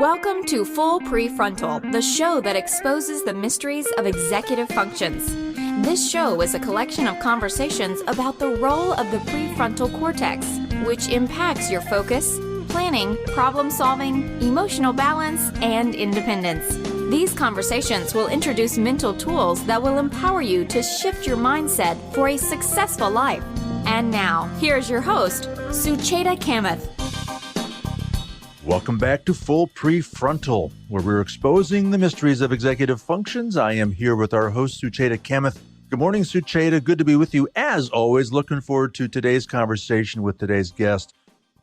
Welcome to Full PreFrontal, the show that exposes the mysteries of executive functions. This show is a collection of conversations about the role of the prefrontal cortex, which impacts your focus, planning, problem-solving, emotional balance, and independence. These conversations will introduce mental tools that will empower you to shift your mindset for a successful life. And now, here's your host, Sucheta Kamath. Welcome back to Full PreFrontal, where we're exposing the mysteries of executive functions. I am here with our host, Sucheta Kamath. Good morning, Sucheta. Good to be with you. As always, looking forward to today's conversation with today's guest.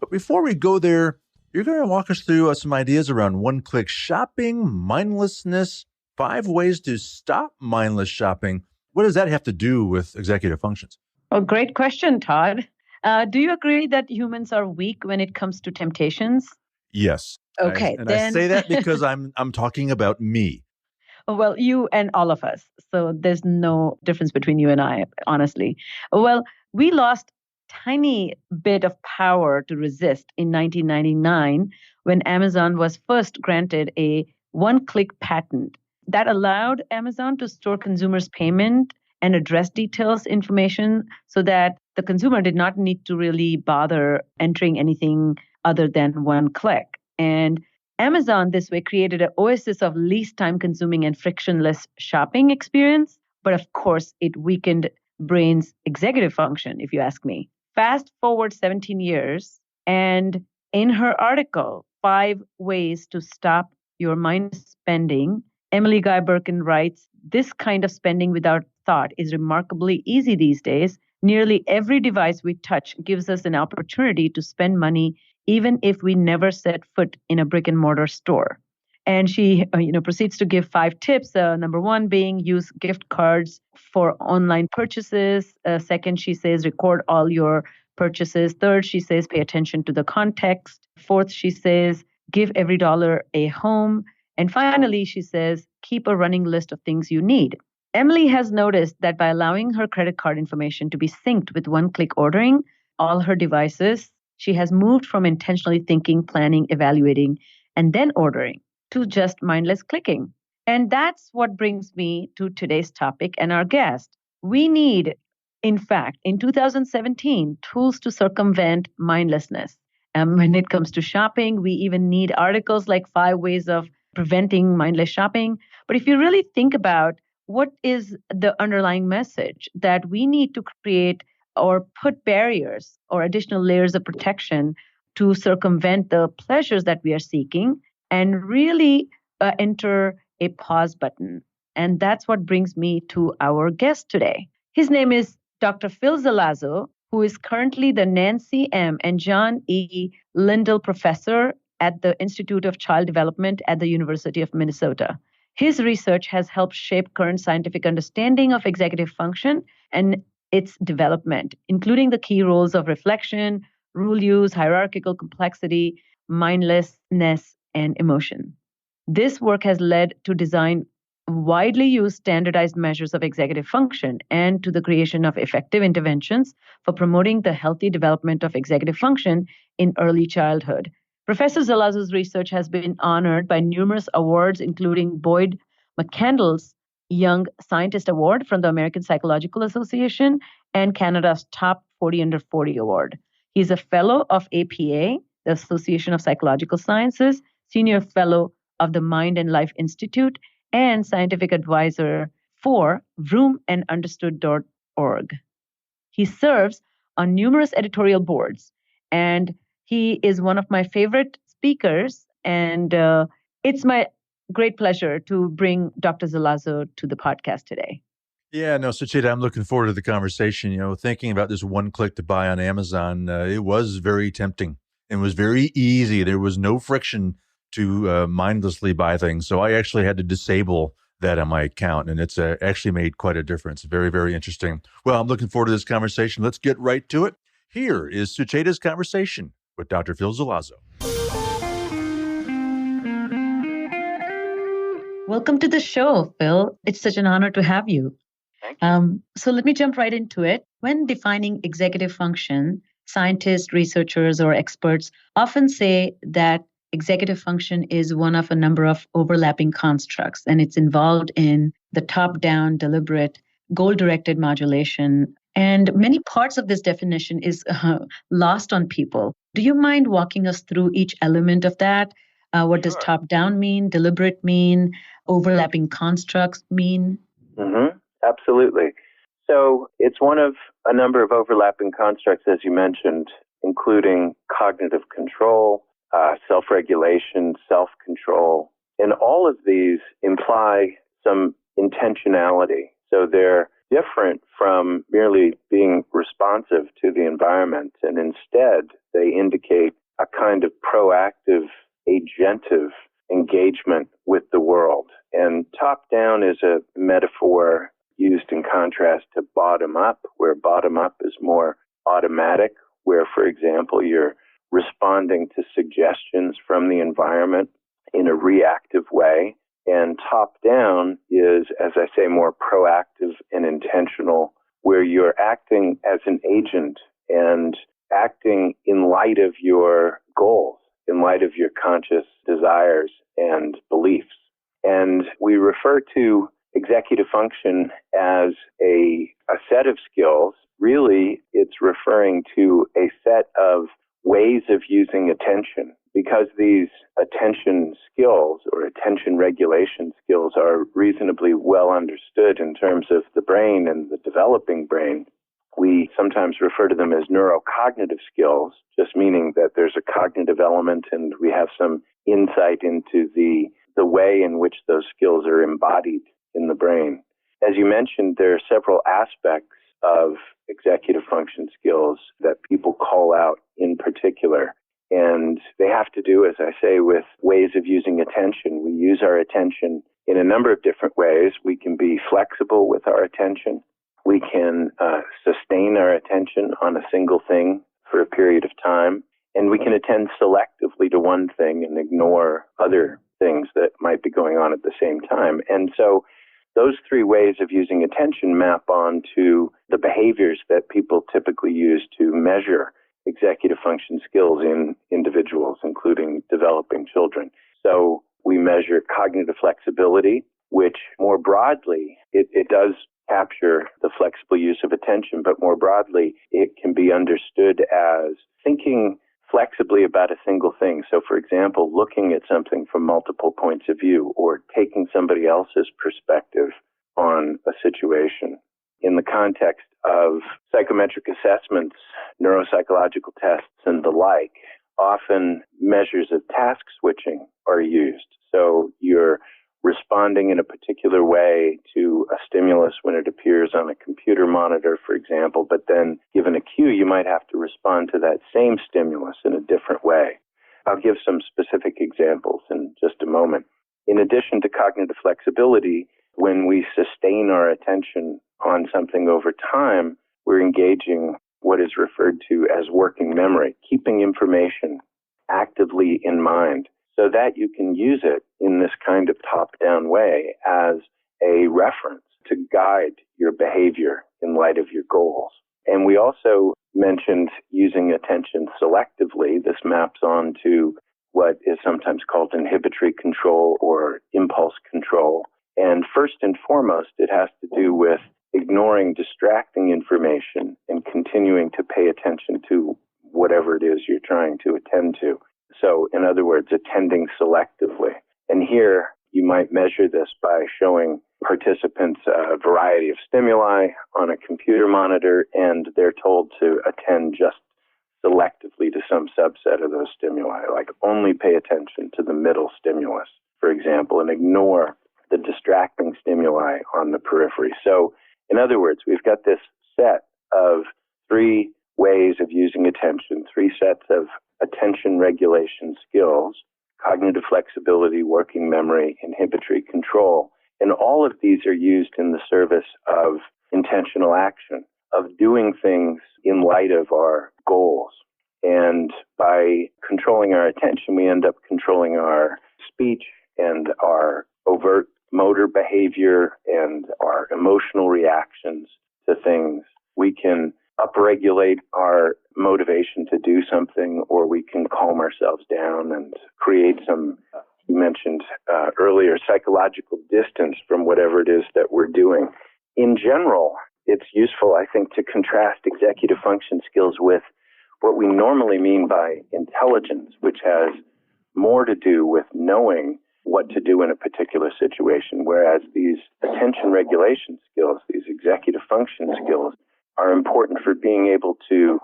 But before we go there, you're going to walk us through some ideas around one-click shopping, mindlessness, 5 ways to stop mindless shopping. What does that have to do with executive functions? Oh, great question, Todd. Do you agree that humans are weak when it comes to temptations? Yes. Okay. I say that because I'm talking about me. Well, you and all of us. So there's no difference between you and I, honestly. Well, we lost tiny bit of power to resist in 1999 when Amazon was first granted a one-click patent that allowed Amazon to store consumers' payment and address details information so that the consumer did not need to really bother entering anything other than one click. And Amazon this way created an oasis of least time consuming and frictionless shopping experience. But of course, it weakened brain's executive function, if you ask me. Fast forward 17 years, and in her article, 5 Ways to Stop Your Mindless Spending, Emily Guy Birken writes, this kind of spending without thought is remarkably easy these days. Nearly every device we touch gives us an opportunity to spend money even if we never set foot in a brick and mortar store. And she proceeds to give 5 tips. Number 1 being use gift cards for online purchases. Second, she says record all your purchases. Third, she says pay attention to the context. Fourth, she says give every dollar a home. And finally, she says keep a running list of things you need. Emily has noticed that by allowing her credit card information to be synced with one-click ordering all her devices, she has moved from intentionally thinking, planning, evaluating, and then ordering to just mindless clicking. And that's what brings me to today's topic and our guest. We need, in fact, in 2017, tools to circumvent mindlessness. When it comes to shopping, we even need articles like 5 ways of preventing mindless shopping. But if you really think about what is the underlying message, that we need to create or put barriers or additional layers of protection to circumvent the pleasures that we are seeking and really enter a pause button. And that's what brings me to our guest today. His name is Dr. Phil Zelazo, who is currently the Nancy M. and John E. Lindahl Professor at the Institute of Child Development at the University of Minnesota. His research has helped shape current scientific understanding of executive function and its development, including the key roles of reflection, rule use, hierarchical complexity, mindlessness, and emotion. This work has led to design widely used standardized measures of executive function and to the creation of effective interventions for promoting the healthy development of executive function in early childhood. Professor Zelazo's research has been honored by numerous awards, including Boyd McCandless Young Scientist Award from the American Psychological Association and Canada's Top 40 Under 40 Award. He's a fellow of APA, the Association of Psychological Sciences, senior fellow of the Mind and Life Institute, and scientific advisor for Vroom and Understood.org. He serves on numerous editorial boards, and he is one of my favorite speakers, and it's my great pleasure to bring Dr. Zelazo to the podcast today. Yeah, no, Sucheta, I'm looking forward to the conversation. Thinking about this one click to buy on Amazon, it was very tempting and was very easy. There was no friction to mindlessly buy things. So I actually had to disable that on my account, and it's actually made quite a difference. Very, very interesting. Well, I'm looking forward to this conversation. Let's get right to it. Here is Sucheta's conversation with Dr. Phil Zelazo. Welcome to the show, Phil. It's such an honor to have you. Thank you. So let me jump right into it. When defining executive function, scientists, researchers, or experts often say that executive function is one of a number of overlapping constructs, and it's involved in the top-down, deliberate, goal-directed modulation. And many parts of this definition is lost on people. Do you mind walking us through each element of that? What does top-down mean, deliberate mean, overlapping constructs mean? Absolutely. So it's one of a number of overlapping constructs, as you mentioned, including cognitive control, self-regulation, self-control. And all of these imply some intentionality. So they're different from merely being responsive to the environment, and instead they indicate a kind of proactive, agentive engagement with the world. And top-down is a metaphor used in contrast to bottom-up, where bottom-up is more automatic, where, for example, you're responding to suggestions from the environment in a reactive way. And top-down is, as I say, more proactive and intentional, where you're acting as an agent and acting in light of your goals, in light of your conscious desires and beliefs. And we refer to executive function as a set of skills. Really, it's referring to a set of ways of using attention, because these attention skills or attention regulation skills are reasonably well understood in terms of the brain and the developing brain. We sometimes refer to them as neurocognitive skills, just meaning that there's a cognitive element and we have some insight into the way in which those skills are embodied in the brain. As you mentioned, there are several aspects of executive function skills that people call out in particular. And they have to do, as I say, with ways of using attention. We use our attention in a number of different ways. We can be flexible with our attention. We can sustain our attention on a single thing for a period of time. And we can attend selectively to one thing and ignore other things that might be going on at the same time. And so those three ways of using attention map onto the behaviors that people typically use to measure executive function skills in individuals, including developing children. So we measure cognitive flexibility, which more broadly, it does capture the flexible use of attention, but more broadly, it can be understood as thinking flexibly about a single thing. So, for example, looking at something from multiple points of view or taking somebody else's perspective on a situation. In the context of psychometric assessments, neuropsychological tests, and the like, often measures of task switching are used. So you're responding in a particular way to a stimulus when it appears on a computer monitor, for example, but then given a cue, you might have to respond to that same stimulus in a different way. I'll give some specific examples in just a moment. In addition to cognitive flexibility, when we sustain our attention on something over time, we're engaging what is referred to as working memory, keeping information actively in mind so that you can use it in this kind of top-down way as a reference to guide your behavior in light of your goals. And we also mentioned using attention selectively. This maps on to what is sometimes called inhibitory control or impulse control. And first and foremost, it has to do with ignoring distracting information and continuing to pay attention to whatever it is you're trying to attend to. So, in other words, attending selectively. And here, you might measure this by showing participants a variety of stimuli on a computer monitor, and they're told to attend just selectively to some subset of those stimuli, like only pay attention to the middle stimulus, for example, and ignore the distracting stimuli on the periphery. So, in other words, we've got this set of three ways of using attention, three sets of attention regulation skills: cognitive flexibility, working memory, inhibitory control. And all of these are used in the service of intentional action, of doing things in light of our goals. And by controlling our attention, we end up controlling our speech and our overt motor behavior and our emotional reactions to things. We can upregulate our motivation to do something, or we can calm ourselves down and create mentioned earlier, psychological distance from whatever it is that we're doing. In general, it's useful, I think, to contrast executive function skills with what we normally mean by intelligence, which has more to do with knowing what to do in a particular situation, whereas these attention regulation skills, these executive function skills, are important for being able to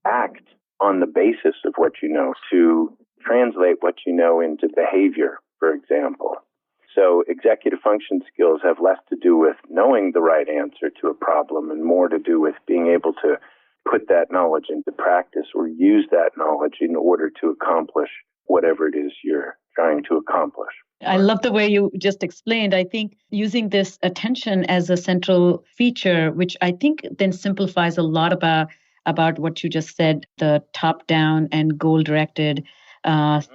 act on the basis of what you know, to translate what you know into behavior, for example. So executive function skills have less to do with knowing the right answer to a problem and more to do with being able to put that knowledge into practice or use that knowledge in order to accomplish whatever it is you're trying to accomplish. I love the way you just explained. I think using this attention as a central feature, which I think then simplifies a lot about what you just said, the top-down and goal-directed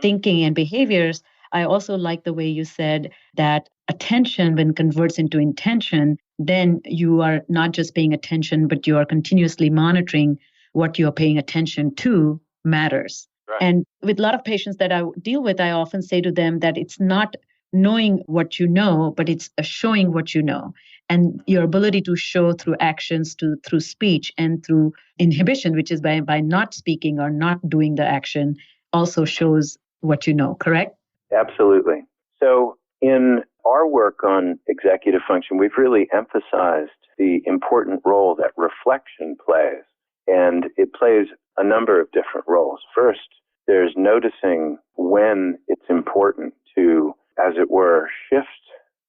thinking and behaviors. I also like the way you said that attention, when converts into intention, then you are not just paying attention, but you are continuously monitoring what you are paying attention to matters. Right. And with a lot of patients that I deal with, I often say to them that it's not knowing what you know, but it's showing what you know. And your ability to show through actions, through speech, and through inhibition, which is by not speaking or not doing the action, also shows what you know, correct? Absolutely. So in our work on executive function, we've really emphasized the important role that reflection plays. And it plays a number of different roles. First, there's noticing when it's important to, as it were, shift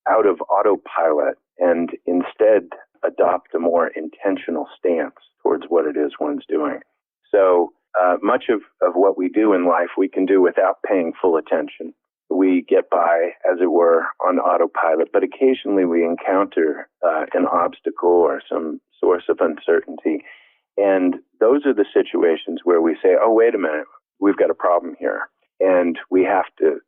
out of autopilot and instead adopt a more intentional stance towards what it is one's doing. So much of what we do in life we can do without paying full attention. We get by, as it were, on autopilot, but occasionally we encounter an obstacle or some source of uncertainty. And those are the situations where we say, oh, wait a minute, we've got a problem here. And we have to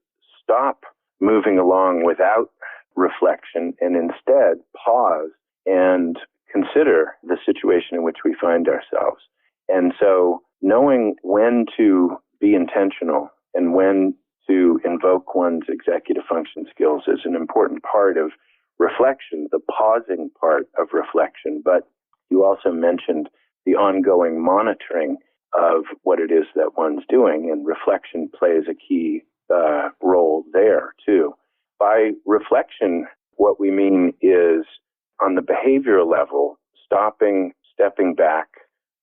stop moving along without reflection and instead pause and consider the situation in which we find ourselves. And so knowing when to be intentional and when to invoke one's executive function skills is an important part of reflection, the pausing part of reflection. But you also mentioned the ongoing monitoring of what it is that one's doing, and reflection plays a key role there too. By reflection, what we mean is on the behavioral level, stopping, stepping back,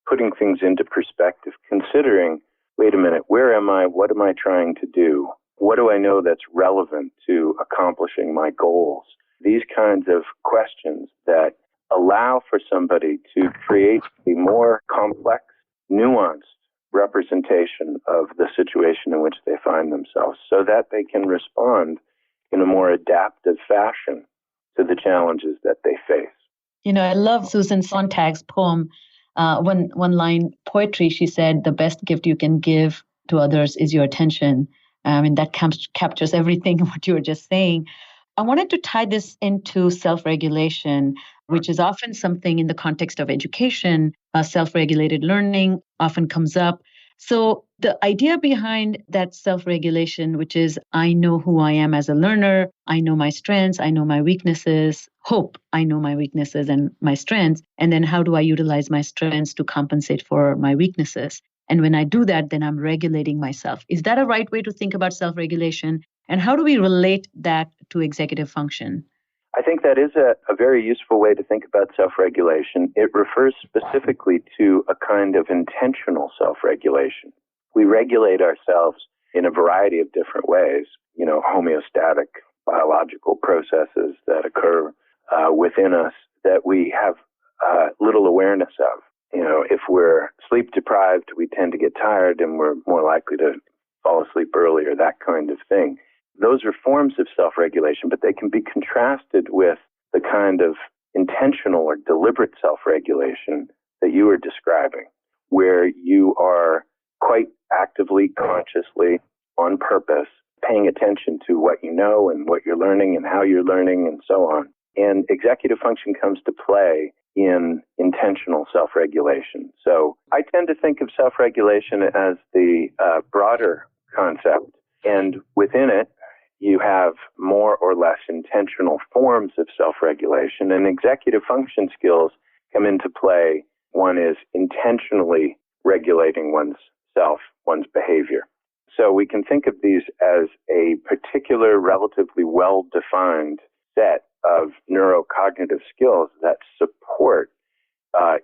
putting things into perspective, considering, wait a minute, where am I? What am I trying to do? What do I know that's relevant to accomplishing my goals? These kinds of questions that allow for somebody to create a more complex, nuanced representation of the situation in which they find themselves so that they can respond in a more adaptive fashion to the challenges that they face. You know, I love Susan Sontag's poem. One line poetry, she said, the best gift you can give to others is your attention. And that captures everything what you were just saying. I wanted to tie this into self-regulation, which is often something in the context of education. Self-regulated learning often comes up. So the idea behind that self-regulation, which is I know who I am as a learner, I know my strengths, I know my weaknesses, I know my weaknesses and my strengths, and then how do I utilize my strengths to compensate for my weaknesses? And when I do that, then I'm regulating myself. Is that a right way to think about self-regulation? And how do we relate that to executive function? I think that is a very useful way to think about self-regulation. It refers specifically to a kind of intentional self-regulation. We regulate ourselves in a variety of different ways, homeostatic biological processes that occur within us that we have little awareness of. If we're sleep deprived, we tend to get tired and we're more likely to fall asleep earlier, that kind of thing. Those are forms of self-regulation, but they can be contrasted with the kind of intentional or deliberate self-regulation that you were describing, where you are quite actively, consciously, on purpose, paying attention to what you know and what you're learning and how you're learning and so on. And executive function comes to play in intentional self-regulation. So I tend to think of self-regulation as the broader concept. And within it, you have or less intentional forms of self-regulation. And executive function skills come into play. One is intentionally regulating one's self, one's behavior. So we can think of these as a particular, relatively well-defined set of neurocognitive skills that support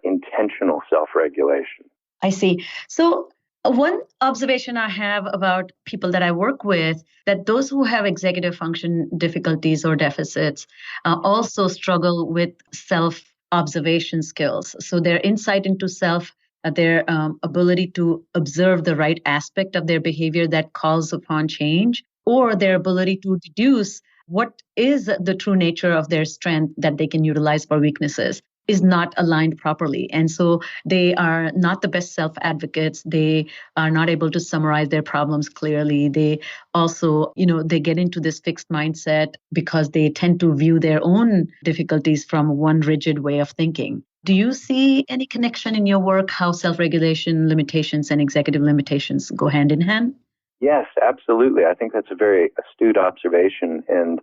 intentional self-regulation. I see. So one observation I have about people that I work with, that those who have executive function difficulties or deficits also struggle with self-observation skills. So their insight into self, their ability to observe the right aspect of their behavior that calls upon change, or their ability to deduce what is the true nature of their strength that they can utilize for weaknesses, is not aligned properly. And so they are not the best self-advocates. They are not able to summarize their problems clearly. They also, they get into this fixed mindset because they tend to view their own difficulties from one rigid way of thinking. Do you see any connection in your work, how self-regulation limitations and executive limitations go hand in hand? Yes, absolutely. I think that's a very astute observation, and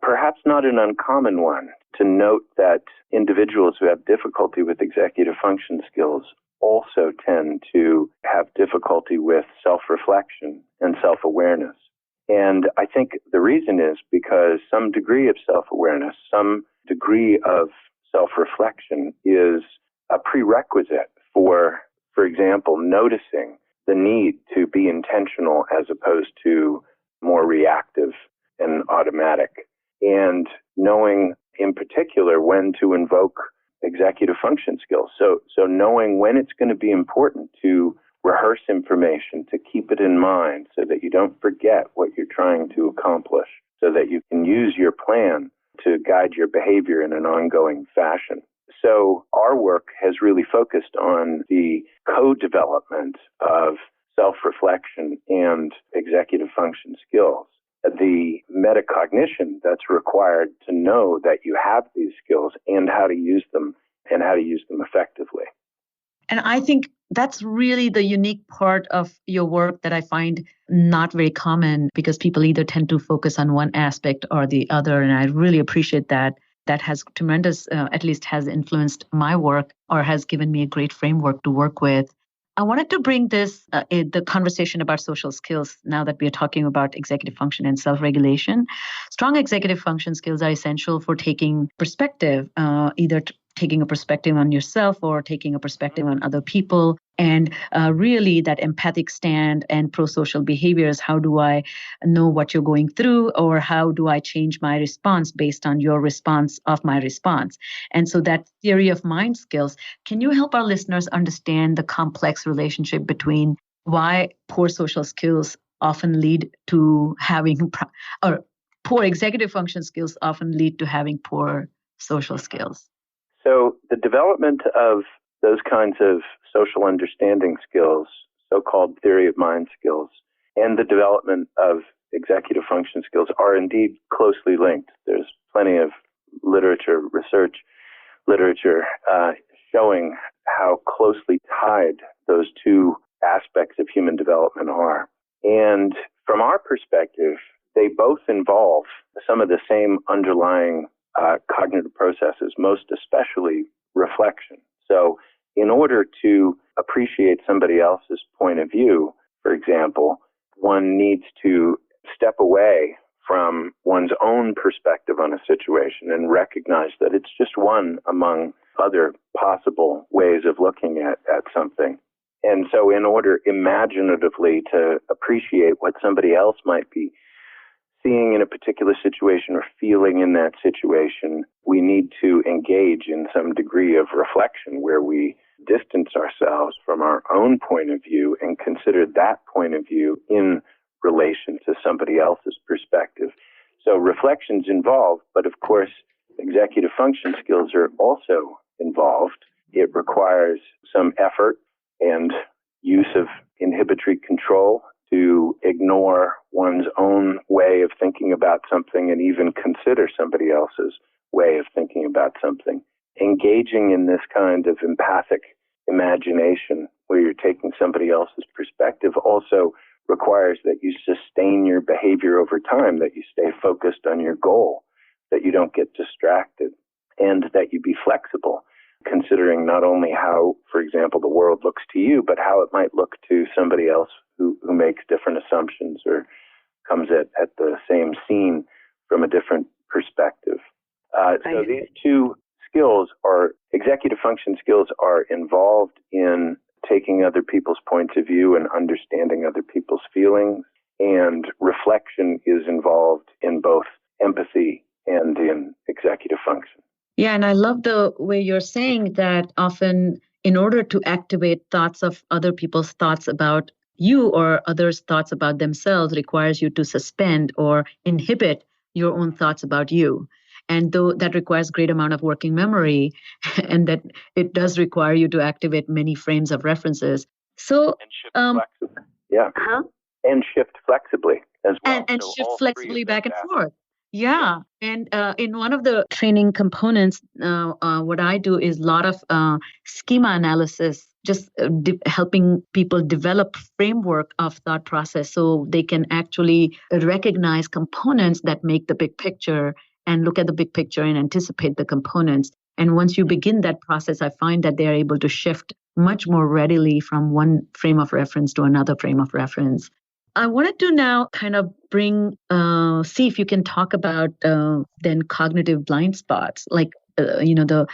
perhaps not an uncommon one, to note that individuals who have difficulty with executive function skills also tend to have difficulty with self-reflection and self-awareness. And I think the reason is because some degree of self-awareness, some degree of self-reflection is a prerequisite for example, noticing the need to be intentional as opposed to more reactive and automatic, and knowing in particular when to invoke executive function skills. So knowing when it's going to be important to rehearse information, to keep it in mind so that you don't forget what you're trying to accomplish, so that you can use your plan to guide your behavior in an ongoing fashion. So our work has really focused on the co-development of self-reflection and executive function skills. The metacognition that's required to know that you have these skills and how to use them effectively. And I think that's really the unique part of your work that I find not very common, because people either tend to focus on one aspect or the other. And I really appreciate that. That has tremendous, at least has influenced my work or has given me a great framework to work with. I wanted to bring the conversation about social skills now that we are talking about executive function and self-regulation. Strong executive function skills are essential for taking perspective, either taking a perspective on yourself or taking a perspective on other people. And really that empathic stand and pro-social behaviors. How do I know what you're going through, or how do I change my response based on your response of my response? And so that theory of mind skills, can you help our listeners understand the complex relationship between why poor social skills often lead to having, or poor executive function skills often lead to having poor social skills? So the development of those kinds of social understanding skills, so-called theory of mind skills, and the development of executive function skills are indeed closely linked. There's plenty of research literature showing how closely tied those two aspects of human development are. And from our perspective, they both involve some of the same underlying cognitive processes, most especially reflection. So in order to appreciate somebody else's point of view, for example, one needs to step away from one's own perspective on a situation and recognize that it's just one among other possible ways of looking at something. And so in order imaginatively to appreciate what somebody else might be seeing in a particular situation or feeling in that situation, we need to engage in some degree of reflection where we distance ourselves from our own point of view and consider that point of view in relation to somebody else's perspective. So reflection's involved, but of course, executive function skills are also involved. It requires some effort and use of inhibitory control to ignore one's own way of thinking about something and even consider somebody else's way of thinking about something. Engaging in this kind of empathic imagination where you're taking somebody else's perspective also requires that you sustain your behavior over time, that you stay focused on your goal, that you don't get distracted, and that you be flexible, considering not only how, for example, the world looks to you, but how it might look to somebody else who makes different assumptions or comes at the same scene from a different perspective. So these two skills executive function skills are involved in taking other people's points of view and understanding other people's feelings. And reflection is involved in both empathy and in executive function. Yeah, and I love the way you're saying that often in order to activate thoughts of other people's thoughts about you or others' thoughts about themselves requires you to suspend or inhibit your own thoughts about you. And though that requires great amount of working memory and that it does require you to activate many frames of references. So, and shift flexibly. Yeah. Huh? And shift flexibly as well. And So shift all flexibly back and aspects. forth. Yeah. And in one of the training components, what I do is a lot of schema analysis, just helping people develop framework of thought process so they can actually recognize components that make the big picture and look at the big picture and anticipate the components. And once you begin that process, I find that they are able to shift much more readily from one frame of reference to another frame of reference. I wanted to now kind of see if you can talk about then cognitive blind spots, like, the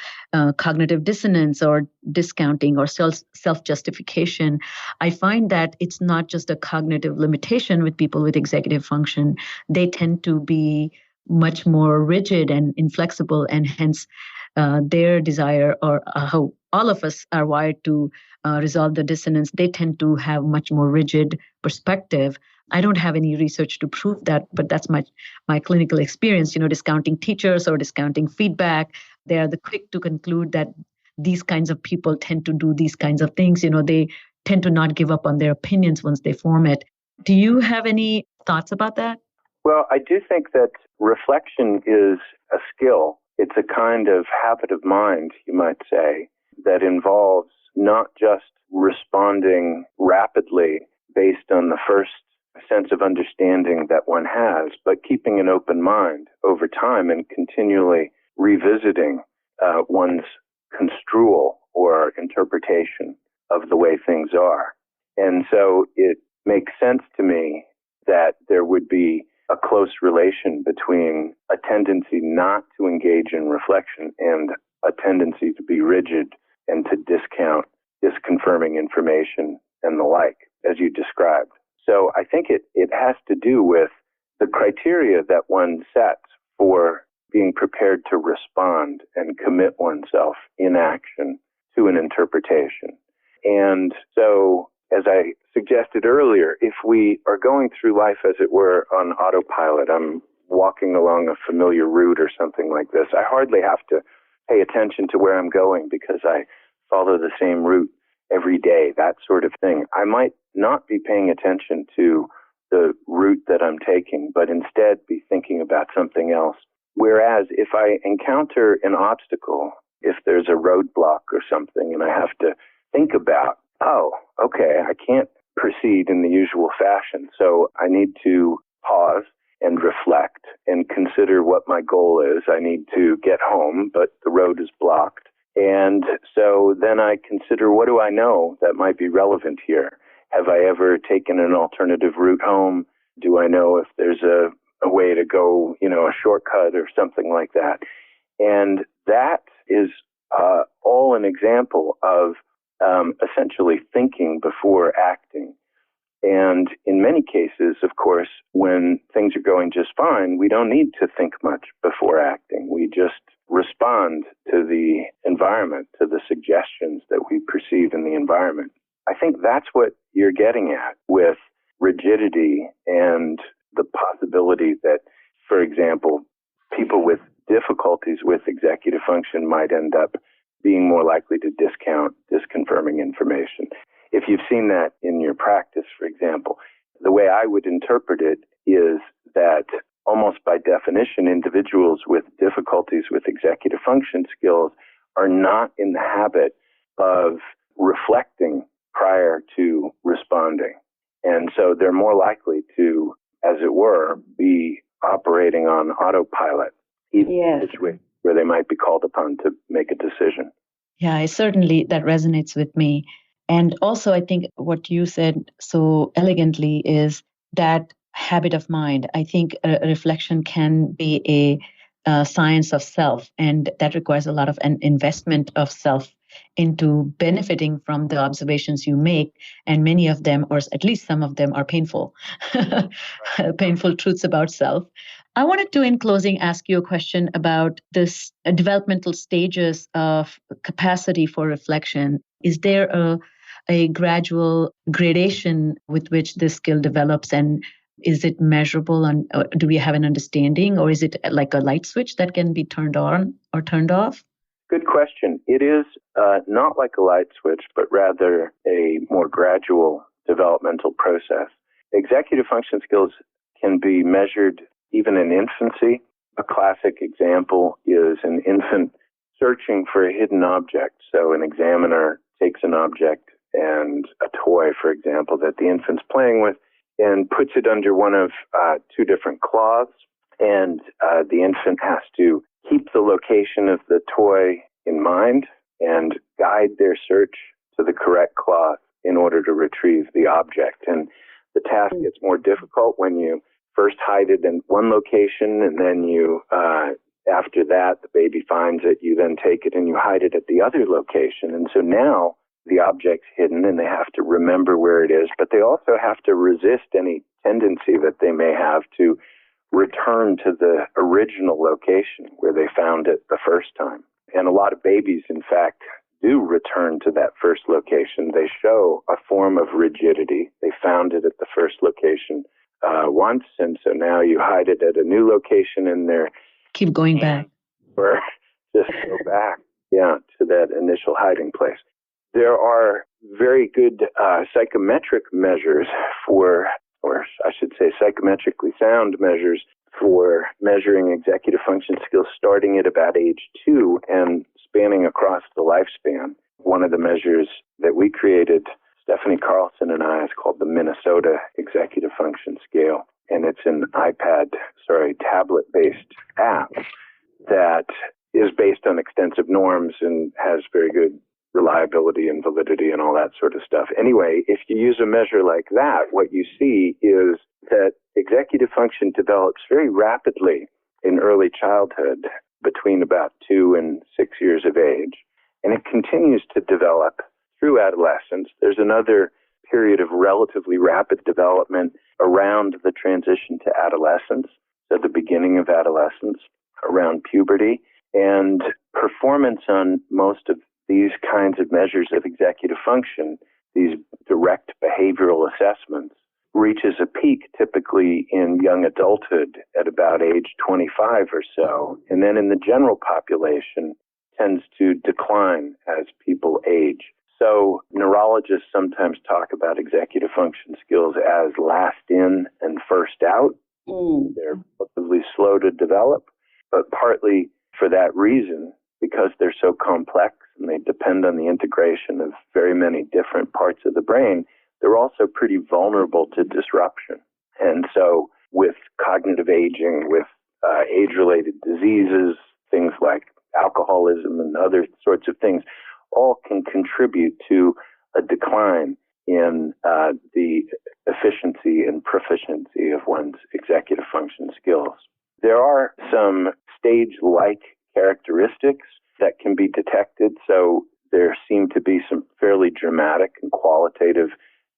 cognitive dissonance or discounting or self-justification. I find that it's not just a cognitive limitation with people with executive function. They tend to be much more rigid and inflexible, and hence their desire, or how all of us are wired to resolve the dissonance, they tend to have much more rigid perspective. I don't have any research to prove that, but that's my clinical experience, discounting teachers or discounting feedback. They are the quick to conclude that these kinds of people tend to do these kinds of things. They tend to not give up on their opinions once they form it. Do you have any thoughts about that? Well, I do think that reflection is a skill. It's a kind of habit of mind, you might say, that involves not just responding rapidly based on the first sense of understanding that one has, but keeping an open mind over time and continually revisiting one's construal or interpretation of the way things are. And so it makes sense to me that there would be a close relation between a tendency not to engage in reflection and a tendency to be rigid and to discount disconfirming information and the like, as you described. So I think it has to do with the criteria that one sets for being prepared to respond and commit oneself in action to an interpretation. And so, as I suggested earlier, if we are going through life, as it were, on autopilot, I'm walking along a familiar route or something like this, I hardly have to pay attention to where I'm going because I follow the same route every day, that sort of thing. I might not be paying attention to the route that I'm taking, but instead be thinking about something else. Whereas if I encounter an obstacle, if there's a roadblock or something, and I have to think about, oh, okay, I can't proceed in the usual fashion, so I need to pause and reflect and consider what my goal is. I need to get home, but the road is blocked. And so then I consider, what do I know that might be relevant here? Have I ever taken an alternative route home? Do I know if there's a way to go, a shortcut or something like that? And that is all an example of essentially thinking before acting. And in many cases, of course, when things are going just fine, we don't need to think much before acting. We just respond to the environment, to the suggestions that we perceive in the environment. I think that's what you're getting at with rigidity and the possibility that, for example, people with difficulties with executive function might end up being more likely to discount disconfirming information. If you've seen that in your practice, for example, the way I would interpret it is that almost by definition, individuals with difficulties with executive function skills are not in the habit of reflecting prior to responding. And so they're more likely to, as it were, be operating on autopilot, even in a situation where they might be called upon to make a decision. Yeah, certainly that resonates with me. And also, I think what you said so elegantly is that habit of mind. I think a reflection can be a science of self, and that requires a lot of an investment of self into benefiting from the observations you make. And many of them, or at least some of them, are painful, painful truths about self. I wanted to, in closing, ask you a question about this developmental stages of capacity for reflection. Is there a gradual gradation with which this skill develops, and is it measurable, and do we have an understanding, or is it like a light switch that can be turned on or turned off? Good question. It is not like a light switch, but rather a more gradual developmental process. Executive function skills can be measured even in infancy. A classic example is an infant searching for a hidden object. So an examiner takes an object and a toy, for example, that the infant's playing with and puts it under one of two different cloths. And the infant has to keep the location of the toy in mind and guide their search to the correct cloth in order to retrieve the object. And the task gets more difficult when you first hide it in one location, and then you, after that, the baby finds it, you then take it and you hide it at the other location. And so now the object's hidden and they have to remember where it is, but they also have to resist any tendency that they may have to return to the original location where they found it the first time. And a lot of babies, in fact, do return to that first location. They show a form of rigidity. They found it at the first location once, and so now you hide it at a new location in there. Keep going back. Or just go back, to that initial hiding place. There are very good psychometric measures for, or I should say psychometrically sound measures for measuring executive function skills starting at about age 2 and spanning across the lifespan. One of the measures that we created, Stephanie Carlson and I, is called the Minnesota Executive Function Scale. And it's an tablet-based app that is based on extensive norms and has very good reliability and validity and all that sort of stuff. Anyway, if you use a measure like that, what you see is that executive function develops very rapidly in early childhood between about 2 and 6 years of age. And it continues to develop through adolescence. There's another period of relatively rapid development around the transition to adolescence, so the beginning of adolescence, around puberty. And performance on most of these kinds of measures of executive function, these direct behavioral assessments, reaches a peak typically in young adulthood at about age 25 or so. And then in the general population tends to decline as people age. So neurologists sometimes talk about executive function skills as last in and first out. They're relatively slow to develop, but partly for that reason, because they're so complex and they depend on the integration of very many different parts of the brain, they're also pretty vulnerable to disruption. And so with cognitive aging, with age-related diseases, things like alcoholism and other sorts of things, all can contribute to a decline in the efficiency and proficiency of one's executive function skills. There are some stage-like characteristics that can be detected. So there seem to be some fairly dramatic and qualitative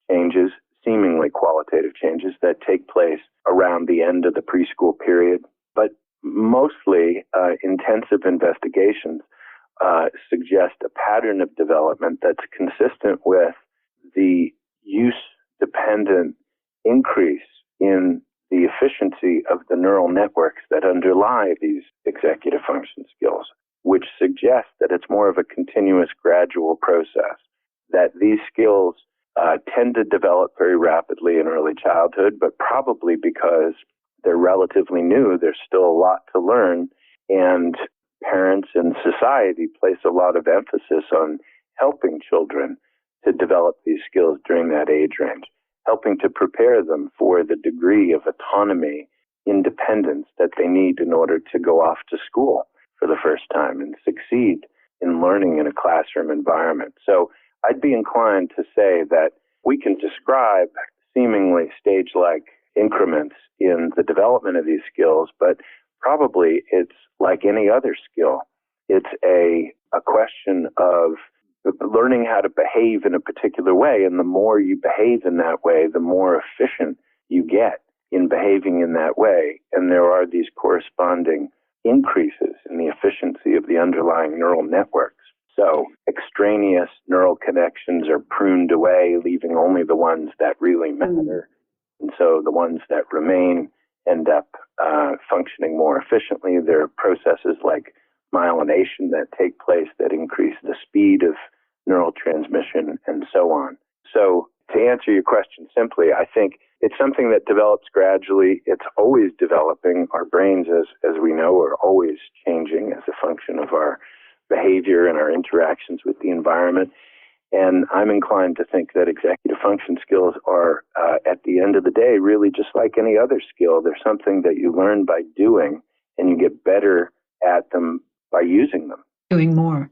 changes, seemingly qualitative changes that take place around the end of the preschool period. But mostly intensive investigations suggest a pattern of development that's consistent with the use-dependent increase in the efficiency of the neural networks that underlie these executive function skills, which suggests that it's more of a continuous, gradual process, that these skills tend to develop very rapidly in early childhood, but probably because they're relatively new, there's still a lot to learn, and parents and society place a lot of emphasis on helping children to develop these skills during that age range. helping to prepare them for the degree of autonomy, independence that they need in order to go off to school for the first time and succeed in learning in a classroom environment. So I'd be inclined to say that we can describe seemingly stage-like increments in the development of these skills, but probably it's like any other skill. It's a question of learning how to behave in a particular way, and the more you behave in that way, the more efficient you get in behaving in that way. And there are these corresponding increases in the efficiency of the underlying neural networks. So extraneous neural connections are pruned away, leaving only the ones that really matter. And so the ones that remain end up functioning more efficiently. There are processes like myelination that take place that increase the speed of neural transmission and so on. So to answer your question simply, I think it's something that develops gradually. It's always developing. Our brains, as we know, are always changing as a function of our behavior and our interactions with the environment. And I'm inclined to think that executive function skills are, at the end of the day, really just like any other skill. They're something that you learn by doing, and you get better at them by using them. Doing more.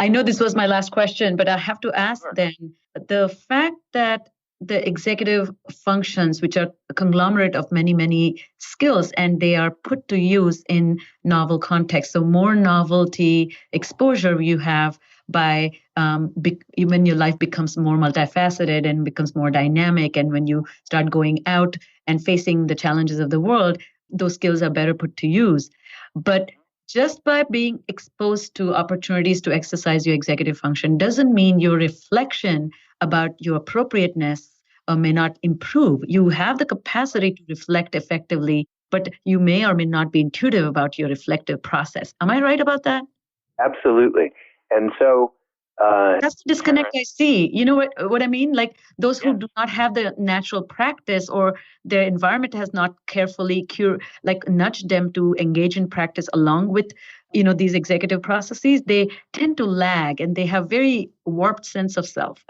I know this was my last question, but I have to ask then, the fact that the executive functions, which are a conglomerate of many, many skills, and they are put to use in novel contexts. So more novelty exposure you have by when your life becomes more multifaceted and becomes more dynamic. And when you start going out and facing the challenges of the world, those skills are better put to use. But just by being exposed to opportunities to exercise your executive function doesn't mean your reflection about your appropriateness may not improve. You have the capacity to reflect effectively, but you may or may not be intuitive about your reflective process. Am I right about that? Absolutely. And so that's the disconnect I see. You know what I mean? Like those who do not have the natural practice, or their environment has not carefully nudged them to engage in practice along with, these executive processes, they tend to lag and they have very warped sense of self.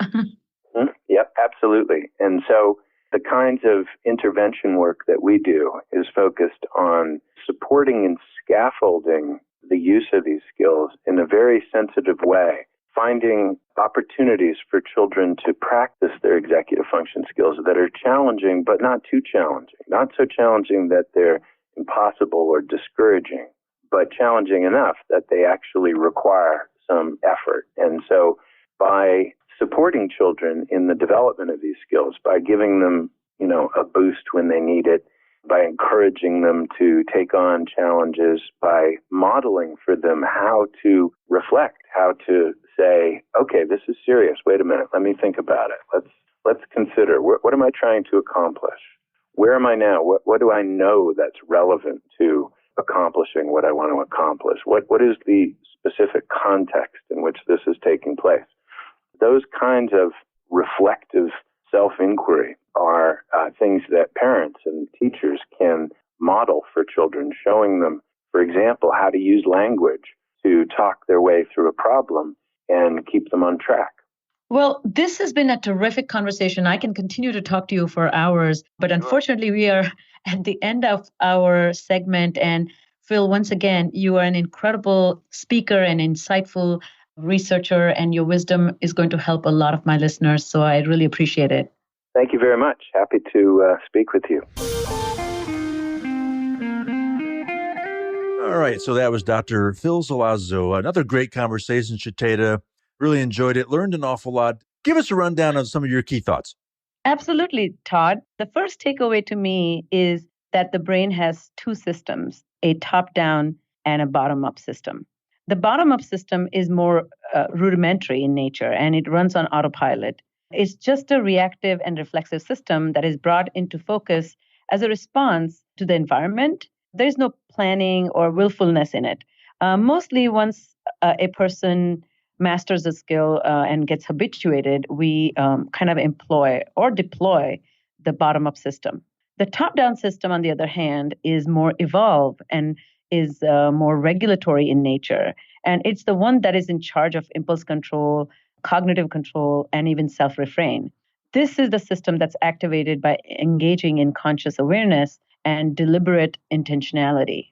Yep, absolutely. And so the kinds of intervention work that we do is focused on supporting and scaffolding the use of these skills in a very sensitive way, finding opportunities for children to practice their executive function skills that are challenging, but not too challenging, not so challenging that they're impossible or discouraging, but challenging enough that they actually require some effort. And so by supporting children in the development of these skills, by giving them, a boost when they need it, by encouraging them to take on challenges, by modeling for them how to reflect, how to say, okay, this is serious. Wait a minute. Let me think about it. Let's consider, what am I trying to accomplish? Where am I now? What do I know that's relevant to accomplishing what I want to accomplish? What is the specific context in which this is taking place? Those kinds of reflective self-inquiry are things that parents and teachers can model for children, showing them, for example, how to use language to talk their way through a problem and keep them on track. Well, this has been a terrific conversation. I can continue to talk to you for hours, but unfortunately, we are at the end of our segment. And Phil, once again, you are an incredible speaker and insightful researcher, and your wisdom is going to help a lot of my listeners. So I really appreciate it. Thank you very much. Happy to speak with you. All right. So that was Dr. Phil Zelazo. Another great conversation, Sucheta. Really enjoyed it. Learned an awful lot. Give us a rundown of some of your key thoughts. Absolutely, Todd. The first takeaway to me is that the brain has two systems, a top-down and a bottom-up system. The bottom-up system is more rudimentary in nature, and it runs on autopilot. It's just a reactive and reflexive system that is brought into focus as a response to the environment. There's no planning or willfulness in it. Mostly once a person masters a skill and gets habituated, we kind of employ or deploy the bottom-up system. The top-down system, on the other hand, is more evolved and is more regulatory in nature. And it's the one that is in charge of impulse control, cognitive control, and even self-refrain. This is the system that's activated by engaging in conscious awareness and deliberate intentionality.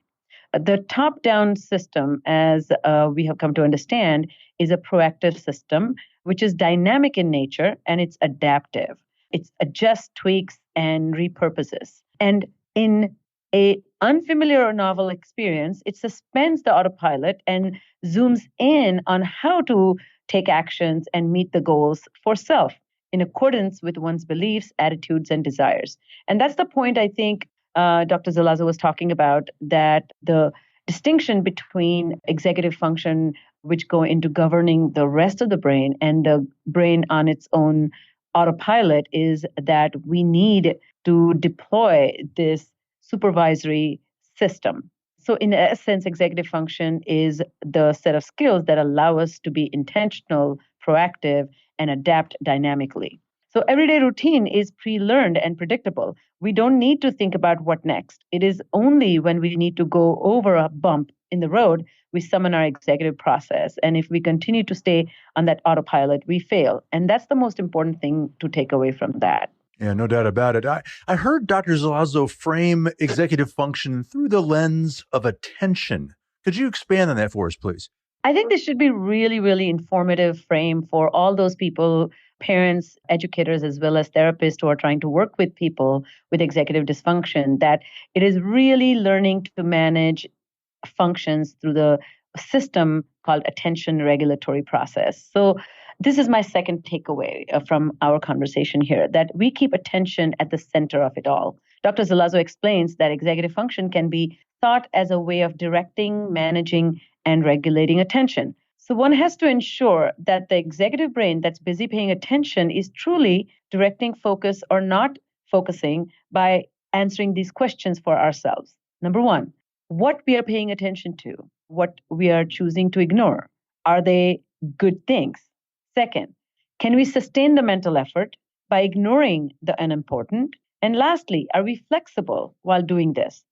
The top-down system, as we have come to understand, is a proactive system, which is dynamic in nature and it's adaptive. It adjusts, tweaks, and repurposes. And in a unfamiliar or novel experience, it suspends the autopilot and zooms in on how to take actions and meet the goals for self in accordance with one's beliefs, attitudes, and desires. And that's the point I think Dr. Zelazo was talking about, that the distinction between executive function, which go into governing the rest of the brain, and the brain on its own autopilot, is that we need to deploy this supervisory system. So in essence, executive function is the set of skills that allow us to be intentional, proactive, and adapt dynamically. So everyday routine is pre-learned and predictable. We don't need to think about what next. It is only when we need to go over a bump in the road, we summon our executive process. And if we continue to stay on that autopilot, we fail. And that's the most important thing to take away from that. Yeah, no doubt about it. I heard Dr. Zelazo frame executive function through the lens of attention. Could you expand on that for us, please? I think this should be really, really informative frame for all those people, parents, educators, as well as therapists who are trying to work with people with executive dysfunction, that it is really learning to manage functions through the system called attention regulatory process. So this is my second takeaway from our conversation here, that we keep attention at the center of it all. Dr. Zelazo explains that executive function can be thought as a way of directing, managing, and regulating attention. So one has to ensure that the executive brain that's busy paying attention is truly directing focus or not focusing by answering these questions for ourselves. Number one, what we are paying attention to, what we are choosing to ignore. Are they good things? Second, can we sustain the mental effort by ignoring the unimportant? And lastly, are we flexible while doing this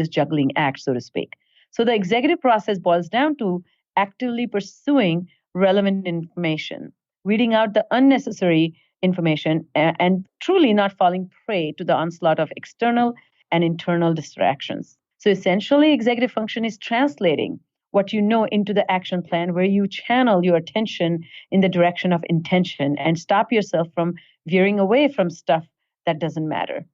juggling act, so to speak? So the executive process boils down to actively pursuing relevant information, weeding out the unnecessary information, and truly not falling prey to the onslaught of external and internal distractions. So essentially, executive function is translating what you know into the action plan, where you channel your attention in the direction of intention and stop yourself from veering away from stuff that doesn't matter.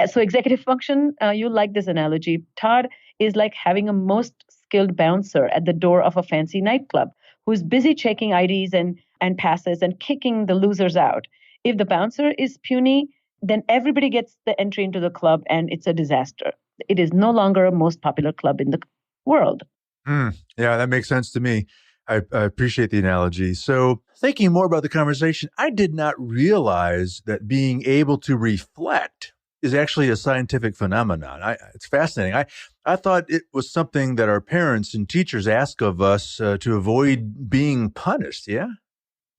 So executive function, you like this analogy, Todd, is like having a most skilled bouncer at the door of a fancy nightclub who's busy checking IDs and passes and kicking the losers out. If the bouncer is puny, then everybody gets the entry into the club and it's a disaster. It is no longer a most popular club in the world. Yeah, that makes sense to me. I appreciate the analogy. So thinking more about the conversation, I did not realize that being able to reflect is actually a scientific phenomenon. It's fascinating. I thought it was something that our parents and teachers ask of us to avoid being punished. Yeah?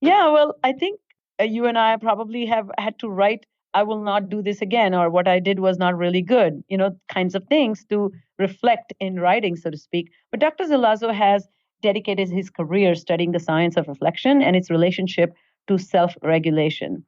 Yeah, well, I think you and I probably have had to write, I will not do this again, or what I did was not really good, kinds of things to reflect in writing, so to speak. But Dr. Zelazo has dedicated his career studying the science of reflection and its relationship to self-regulation.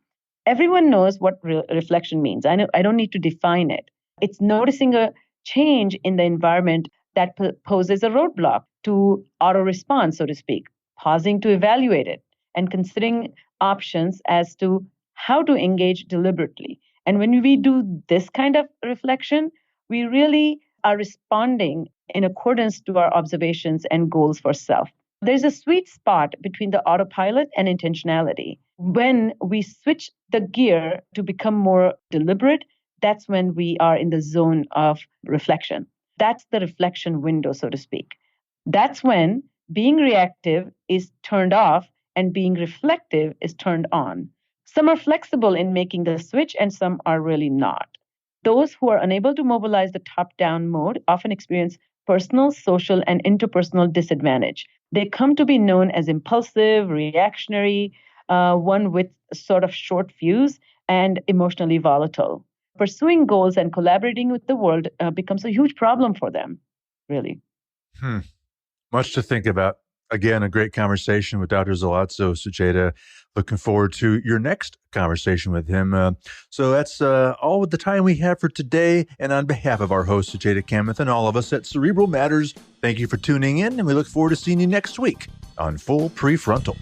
Everyone knows what reflection means. I don't need to define it. It's noticing a change in the environment that poses a roadblock to auto-response, so to speak, pausing to evaluate it, and considering options as to how to engage deliberately. And when we do this kind of reflection, we really are responding in accordance to our observations and goals for self. There's a sweet spot between the autopilot and intentionality. When we switch the gear to become more deliberate, that's when we are in the zone of reflection. That's the reflection window, so to speak. That's when being reactive is turned off and being reflective is turned on. Some are flexible in making the switch and some are really not. Those who are unable to mobilize the top-down mode often experience personal, social, and interpersonal disadvantage. They come to be known as impulsive, reactionary, one with sort of short fuse, and emotionally volatile. Pursuing goals and collaborating with the world becomes a huge problem for them, really. Much to think about. Again, a great conversation with Dr. Zelazo, Sucheta. Looking forward to your next conversation with him. So that's all the time we have for today. And on behalf of our host, Sucheta Kamath, and all of us at Cerebral Matters, thank you for tuning in, and we look forward to seeing you next week on Full PreFrontal.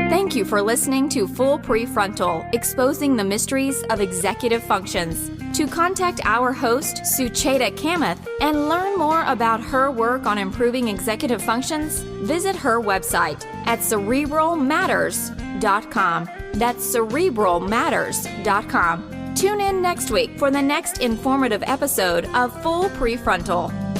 Thank you for listening to Full PreFrontal, Exposing the Mysteries of Executive Functions. To contact our host, Sucheta Kamath, and learn more about her work on improving executive functions, visit her website at cerebralmatters.com. That's cerebralmatters.com. Tune in next week for the next informative episode of Full PreFrontal.